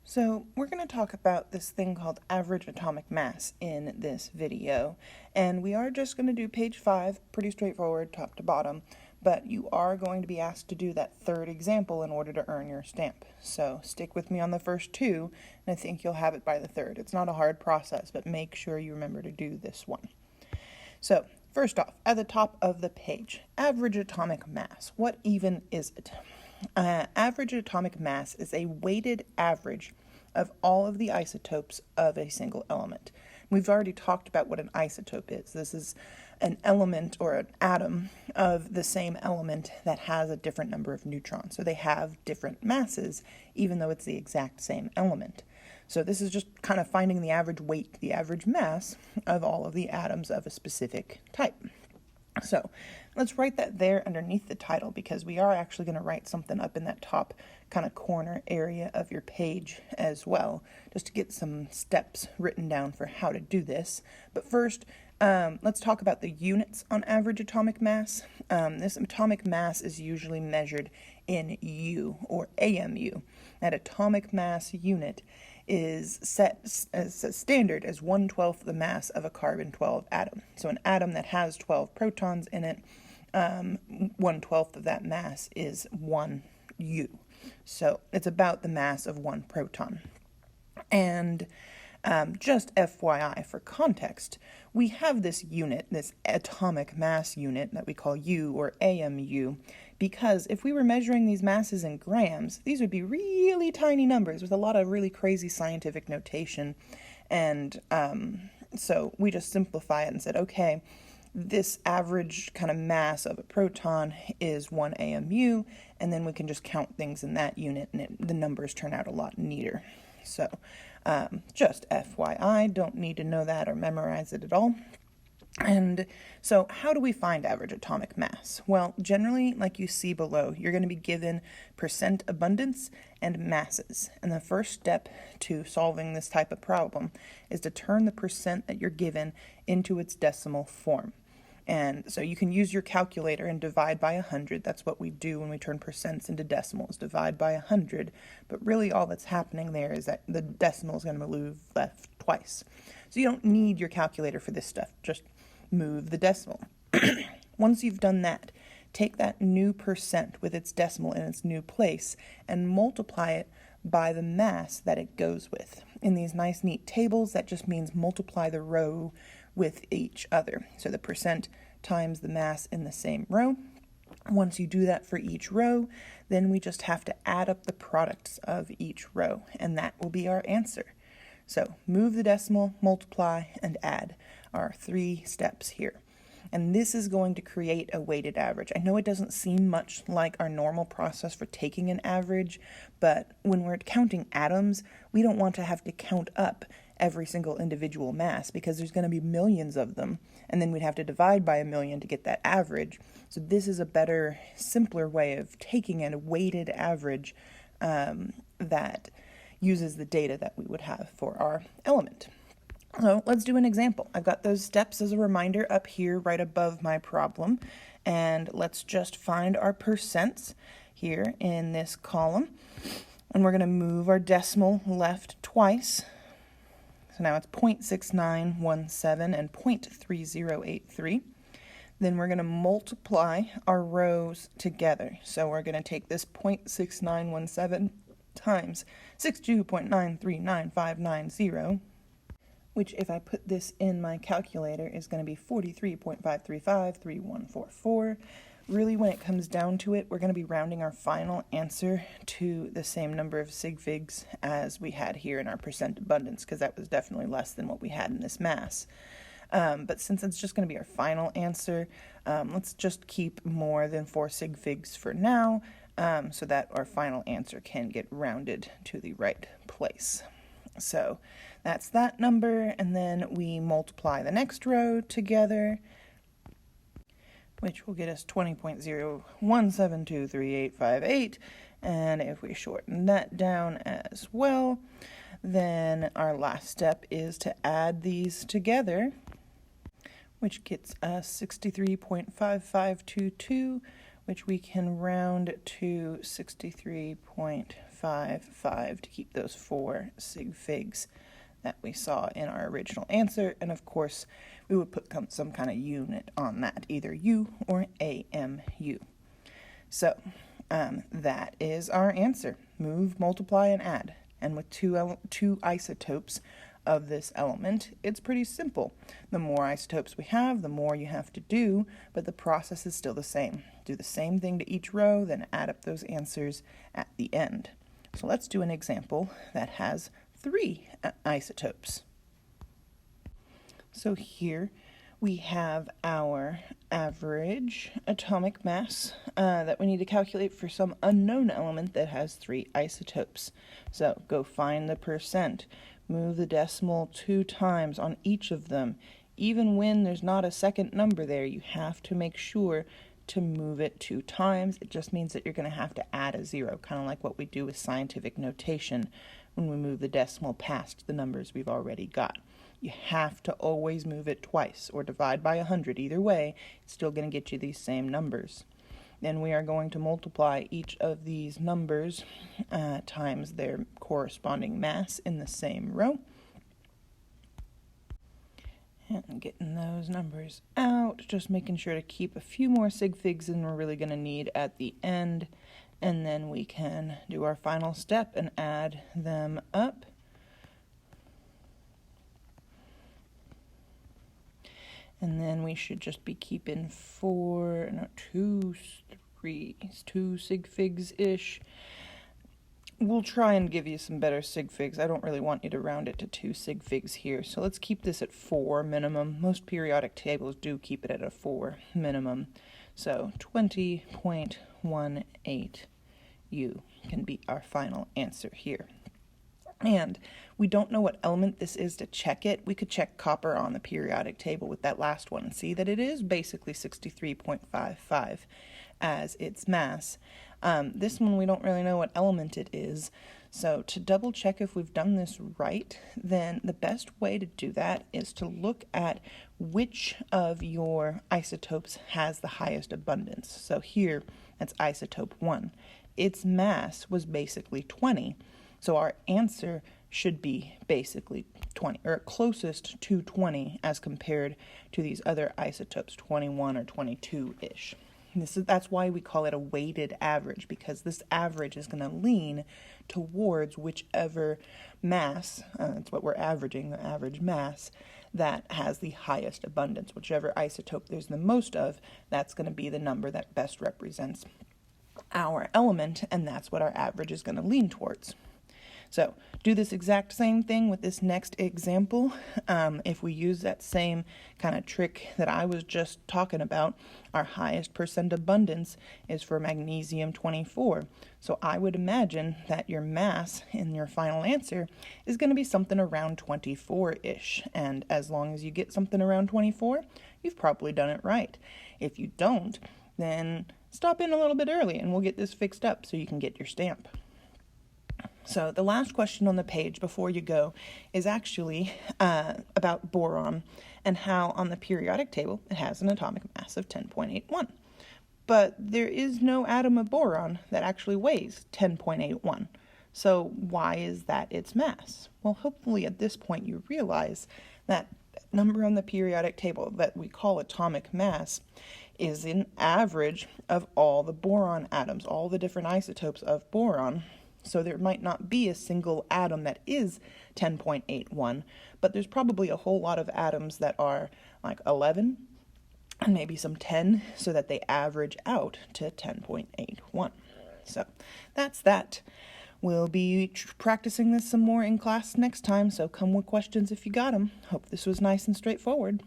So we're going to talk about this thing called average atomic mass in this video, and we are just going to do page 5, pretty straightforward, top to bottom, but you are going to be asked to do that third example in order to earn your stamp. So stick with me on the first two, and I think you'll have it by the third. It's not a hard process, but make sure you remember to do this one. So first off, at the top of the page, average atomic mass. What even is it? Average atomic mass is a weighted average of all of the isotopes of a single element. We've already talked about what an isotope is. This is an element or an atom of the same element that has a different number of neutrons. So they have different masses, even though it's the exact same element. So this is just kind of finding the average weight, the average mass of all of the atoms of a specific type. So let's write that there underneath the title, because we are actually going to write something up in that top kind of corner area of your page as well, just to get some steps written down for how to do this. But first, let's talk about the units on average atomic mass. This atomic mass is usually measured in U, or AMU. That atomic mass unit is set as a standard as 1/12 the mass of a carbon-12 atom. So an atom that has 12 protons in it, 1/12 of that mass is 1 U. So it's about the mass of 1 proton. And just FYI, for context, we have this unit, this atomic mass unit that we call U, or AMU, because if we were measuring these masses in grams, these would be really tiny numbers with a lot of really crazy scientific notation. And so we just simplify it and said, okay, this average kind of mass of a proton is 1 AMU, and then we can just count things in that unit, and the numbers turn out a lot neater. So just FYI, don't need to know that or memorize it at all. And so how do we find average atomic mass? Well, generally, like you see below, you're going to be given percent abundance and masses. And the first step to solving this type of problem is to turn the percent that you're given into its decimal form. And so you can use your calculator and divide by 100. That's what we do when we turn percents into decimals, divide by 100. But really all that's happening there is that the decimal is going to move left twice. So you don't need your calculator for this stuff. Just move the decimal. Once you've done that, take that new percent with its decimal in its new place and multiply it by the mass that it goes with. In these nice neat tables, that just means multiply the row with each other. So the percent times the mass in the same row. Once you do that for each row, then we just have to add up the products of each row, and that will be our answer. So move the decimal, multiply, and add are 3 steps here. And this is going to create a weighted average. I know it doesn't seem much like our normal process for taking an average, but when we're counting atoms, we don't want to have to count up every single individual mass, because there's going to be millions of them, and then we'd have to divide by 1,000,000 to get that average. So this is a better, simpler way of taking a weighted average that uses the data that we would have for our element. So let's do an example. I've got those steps as a reminder up here right above my problem, and let's just find our percents here in this column, and we're going to move our decimal left twice. So now it's 0.6917 and 0.3083. Then we're going to multiply our rows together. So we're going to take this 0.6917 times 62.939590, which, if I put this in my calculator, is going to be 43.5353144. Really, when it comes down to it, we're going to be rounding our final answer to the same number of sig figs as we had here in our percent abundance, because that was definitely less than what we had in this mass. But since it's just going to be our final answer, let's just keep more than 4 sig figs for now, so that our final answer can get rounded to the right place. So that's that number, and then we multiply the next row together, which will get us 20.01723858, and if we shorten that down as well, then our last step is to add these together, which gets us 63.5522, which we can round to 63.5 5, 5 to keep those 4 sig figs that we saw in our original answer. And of course, we would put some kind of unit on that, either U or AMU. So that is our answer. Move, multiply, and add. And with two isotopes of this element, it's pretty simple. The more isotopes we have, the more you have to do, but the process is still the same. Do the same thing to each row, then add up those answers at the end. So let's do an example that has 3 isotopes. So here we have our average atomic mass that we need to calculate for some unknown element that has 3 isotopes. So go find the percent. Move the decimal 2 times on each of them. Even when there's not a second number there, you have to make sure to move it 2 times. It just means that you're going to have to add a 0, kind of like what we do with scientific notation when we move the decimal past the numbers we've already got. You have to always move it twice or divide by 100. Either way, it's still going to get you these same numbers. Then we are going to multiply each of these numbers times their corresponding mass in the same row. And getting those numbers out, just making sure to keep a few more sig figs than we're really going to need at the end. And then we can do our final step and add them up. And then we should just be keeping 2 sig figs-ish. We'll try and give you some better sig figs. I don't really want you to round it to 2 sig figs here. So let's keep this at 4 minimum. Most periodic tables do keep it at a 4 minimum. So 20.18 U can be our final answer here. And we don't know what element this is to check it. We could check copper on the periodic table with that last one and see that it is basically 63.55 as its mass. This one we don't really know what element it is. So to double check if we've done this right, then the best way to do that is to look at which of your isotopes has the highest abundance. So here, that's isotope 1. Its mass was basically 20. So our answer should be basically 20, or closest to 20 as compared to these other isotopes, 21 or 22-ish. That's why we call it a weighted average, because this average is going to lean towards whichever mass, that's what we're averaging, the average mass, that has the highest abundance. Whichever isotope there's the most of, that's going to be the number that best represents our element, and that's what our average is going to lean towards. So do this exact same thing with this next example. If we use that same kind of trick that I was just talking about, our highest percent abundance is for magnesium 24. So I would imagine that your mass in your final answer is going to be something around 24-ish. And as long as you get something around 24, you've probably done it right. If you don't, then stop in a little bit early and we'll get this fixed up so you can get your stamp. So the last question on the page before you go is actually about boron and how on the periodic table it has an atomic mass of 10.81. But there is no atom of boron that actually weighs 10.81. So why is that its mass? Well, hopefully at this point you realize that number on the periodic table that we call atomic mass is an average of all the boron atoms, all the different isotopes of boron. So there might not be a single atom that is 10.81, but there's probably a whole lot of atoms that are like 11 and maybe some 10, so that they average out to 10.81. So that's that. We'll be practicing this some more in class next time, so come with questions if you got them. Hope this was nice and straightforward.